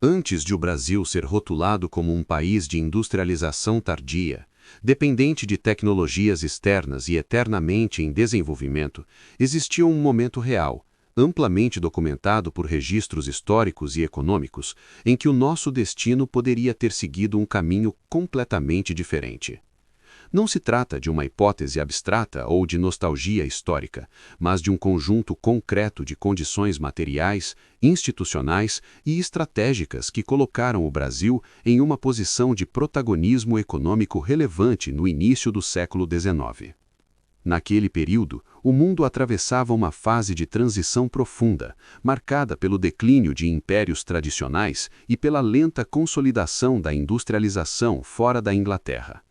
Antes de o Brasil ser rotulado como um país de industrialização tardia, dependente de tecnologias externas e eternamente em desenvolvimento, existia um momento real, amplamente documentado por registros históricos e econômicos, em que o nosso destino poderia ter seguido um caminho completamente diferente. Não se trata de uma hipótese abstrata ou de nostalgia histórica, mas de um conjunto concreto de condições materiais, institucionais e estratégicas que colocaram o Brasil em uma posição de protagonismo econômico relevante no início do século XIX. Naquele período, o mundo atravessava uma fase de transição profunda, marcada pelo declínio de impérios tradicionais e pela lenta consolidação da industrialização fora da Inglaterra.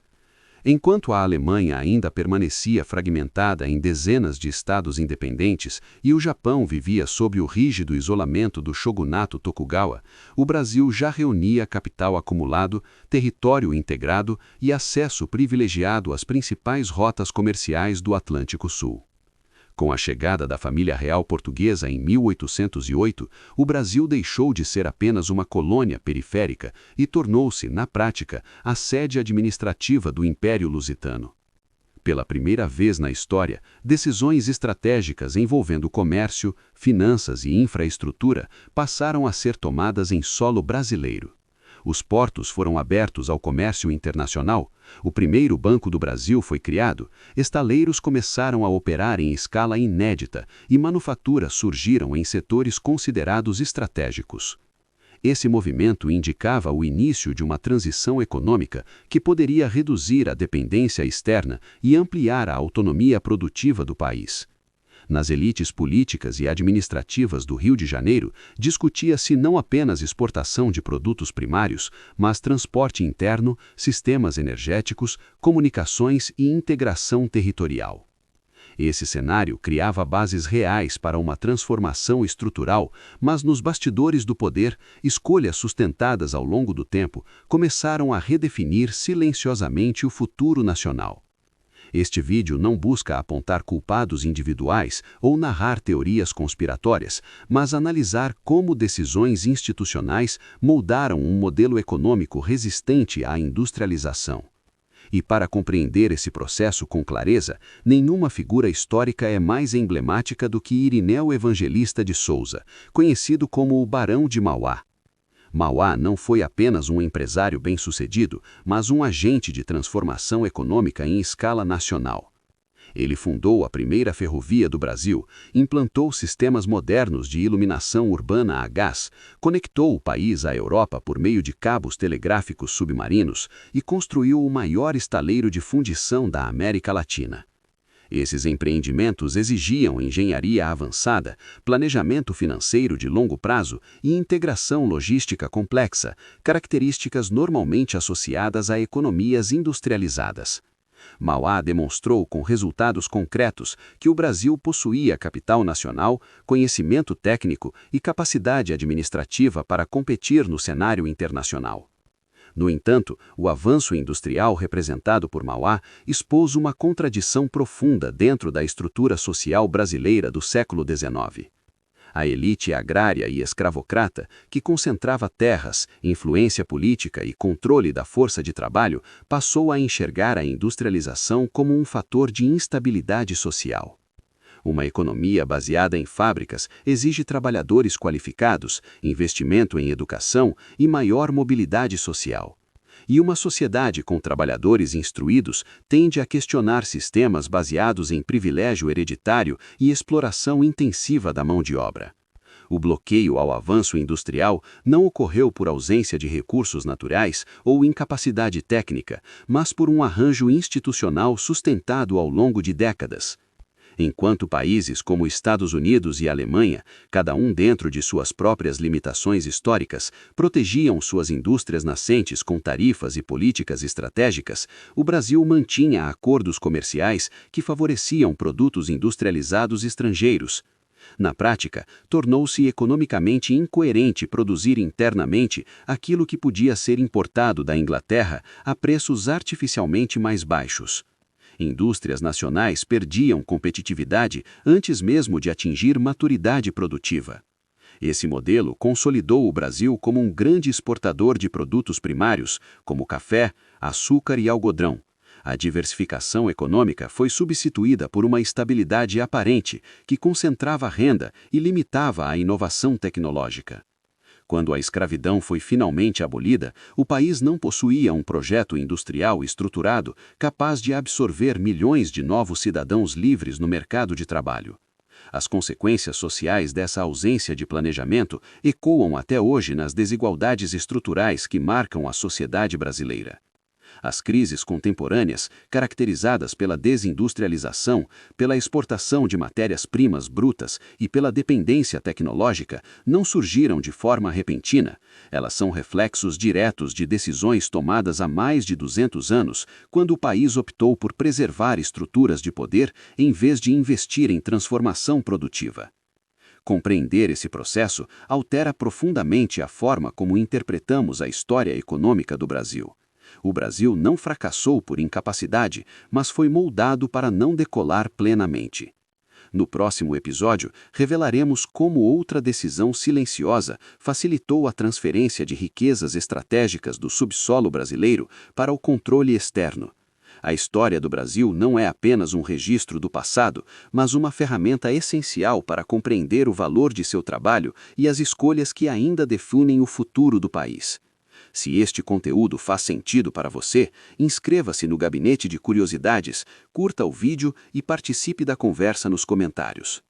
Enquanto a Alemanha ainda permanecia fragmentada em dezenas de estados independentes e o Japão vivia sob o rígido isolamento do shogunato Tokugawa, o Brasil já reunia capital acumulado, território integrado e acesso privilegiado às principais rotas comerciais do Atlântico Sul. Com a chegada da família real portuguesa em 1808, o Brasil deixou de ser apenas uma colônia periférica e tornou-se, na prática, a sede administrativa do Império Lusitano. Pela primeira vez na história, decisões estratégicas envolvendo comércio, finanças e infraestrutura passaram a ser tomadas em solo brasileiro. Os portos foram abertos ao comércio internacional, o primeiro Banco do Brasil foi criado, estaleiros começaram a operar em escala inédita e manufaturas surgiram em setores considerados estratégicos. Esse movimento indicava o início de uma transição econômica que poderia reduzir a dependência externa e ampliar a autonomia produtiva do país. Nas elites políticas e administrativas do Rio de Janeiro, discutia-se não apenas exportação de produtos primários, mas transporte interno, sistemas energéticos, comunicações e integração territorial. Esse cenário criava bases reais para uma transformação estrutural, mas nos bastidores do poder, escolhas sustentadas ao longo do tempo começaram a redefinir silenciosamente o futuro nacional. Este vídeo não busca apontar culpados individuais ou narrar teorias conspiratórias, mas analisar como decisões institucionais moldaram um modelo econômico resistente à industrialização. E para compreender esse processo com clareza, nenhuma figura histórica é mais emblemática do que Irineu Evangelista de Souza, conhecido como o Barão de Mauá. Mauá não foi apenas um empresário bem-sucedido, mas um agente de transformação econômica em escala nacional. Ele fundou a primeira ferrovia do Brasil, implantou sistemas modernos de iluminação urbana a gás, conectou o país à Europa por meio de cabos telegráficos submarinos e construiu o maior estaleiro de fundição da América Latina. Esses empreendimentos exigiam engenharia avançada, planejamento financeiro de longo prazo e integração logística complexa, características normalmente associadas a economias industrializadas. Mauá demonstrou com resultados concretos que o Brasil possuía capital nacional, conhecimento técnico e capacidade administrativa para competir no cenário internacional. No entanto, o avanço industrial representado por Mauá expôs uma contradição profunda dentro da estrutura social brasileira do século XIX. A elite agrária e escravocrata, que concentrava terras, influência política e controle da força de trabalho, passou a enxergar a industrialização como um fator de instabilidade social. Uma economia baseada em fábricas exige trabalhadores qualificados, investimento em educação e maior mobilidade social. E uma sociedade com trabalhadores instruídos tende a questionar sistemas baseados em privilégio hereditário e exploração intensiva da mão de obra. O bloqueio ao avanço industrial não ocorreu por ausência de recursos naturais ou incapacidade técnica, mas por um arranjo institucional sustentado ao longo de décadas. Enquanto países como Estados Unidos e Alemanha, cada um dentro de suas próprias limitações históricas, protegiam suas indústrias nascentes com tarifas e políticas estratégicas, o Brasil mantinha acordos comerciais que favoreciam produtos industrializados estrangeiros. Na prática, tornou-se economicamente incoerente produzir internamente aquilo que podia ser importado da Inglaterra a preços artificialmente mais baixos. Indústrias nacionais perdiam competitividade antes mesmo de atingir maturidade produtiva. Esse modelo consolidou o Brasil como um grande exportador de produtos primários, como café, açúcar e algodão. A diversificação econômica foi substituída por uma estabilidade aparente que concentrava a renda e limitava a inovação tecnológica. Quando a escravidão foi finalmente abolida, o país não possuía um projeto industrial estruturado capaz de absorver milhões de novos cidadãos livres no mercado de trabalho. As consequências sociais dessa ausência de planejamento ecoam até hoje nas desigualdades estruturais que marcam a sociedade brasileira. As crises contemporâneas, caracterizadas pela desindustrialização, pela exportação de matérias-primas brutas e pela dependência tecnológica, não surgiram de forma repentina. Elas são reflexos diretos de decisões tomadas há mais de 200 anos, quando o país optou por preservar estruturas de poder em vez de investir em transformação produtiva. Compreender esse processo altera profundamente a forma como interpretamos a história econômica do Brasil. O Brasil não fracassou por incapacidade, mas foi moldado para não decolar plenamente. No próximo episódio, revelaremos como outra decisão silenciosa facilitou a transferência de riquezas estratégicas do subsolo brasileiro para o controle externo. A história do Brasil não é apenas um registro do passado, mas uma ferramenta essencial para compreender o valor de seu trabalho e as escolhas que ainda definem o futuro do país. Se este conteúdo faz sentido para você, inscreva-se no Gabinete de Curiosidades, curta o vídeo e participe da conversa nos comentários.